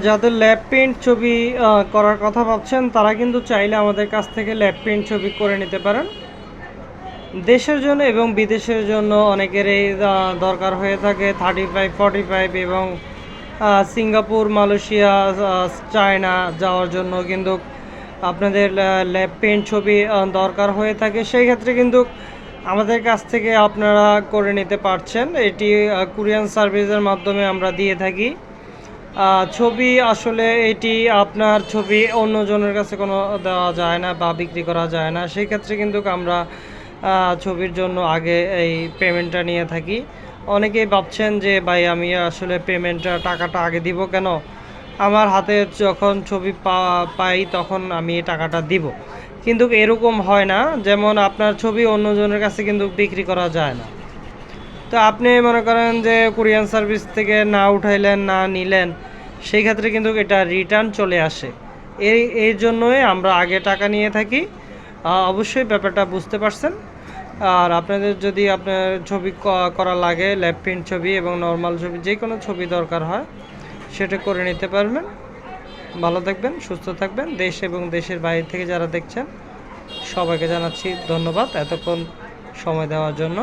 যাদের lab print ছবি করার কথা ভাবছেন তারা কিন্তু চাইলে আমাদের কাছ থেকে ল্যাব প্রিন্ট ছবি করে নিতে পারেন। দেশের জন্য এবং বিদেশের জন্য অনেকেরই দরকার হয়ে থাকে 35, 45 এবং সিঙ্গাপুর, মালয়েশিয়া, চায়না যাওয়ার জন্য কিন্তু আপনাদের ল্যাব প্রিন্ট ছবি দরকার হয়ে থাকে। সেই ক্ষেত্রে কিন্তু আমাদের কাছ থেকে আপনারা করে নিতে পারছেন। এটি কুরিয়ান সার্ভিসের মাধ্যমে আমরা দিয়ে থাকি। ছবি আসলে এটি আপনার ছবি অন্যজনের কাছে কোনো দেওয়া যায় না বা বিক্রি করা যায় না। সেই ক্ষেত্রে কিন্তু আমরা ছবির জন্য আগে এই পেমেন্টটা নিয়ে থাকি। অনেকেই ভাবছেন যে ভাই আমি আসলে টাকাটা আগে দিব কেন? আমার হাতে যখন ছবি পাই তখন আমি টাকাটা দিব। কিন্তু এরকম হয় না, যেমন আপনার ছবি অন্যজনের কাছে কিন্তু বিক্রি করা যায় না। তো আপনি মনে করেন যে কুরিয়ান সার্ভিস থেকে না উঠাইলেন, না নিলেন, সেই ক্ষেত্রে কিন্তু এটা রিটার্ন চলে আসে। এই জন্যই আমরা আগে টাকা নিয়ে থাকি। অবশ্যই ব্যাপারটা বুঝতে পারছেন। আর আপনাদের যদি আপনার ছবি করা লাগে, ল্যাব প্রিন্ট ছবি এবং নর্মাল ছবি, যে কোনো ছবি দরকার হয় সেটা করে নিতে পারবেন। ভালো থাকবেন, সুস্থ থাকবেন। দেশ এবং দেশের বাইরে থেকে যারা দেখছেন সবাইকে জানাচ্ছি ধন্যবাদ এতক্ষণ সময় দেওয়ার জন্য।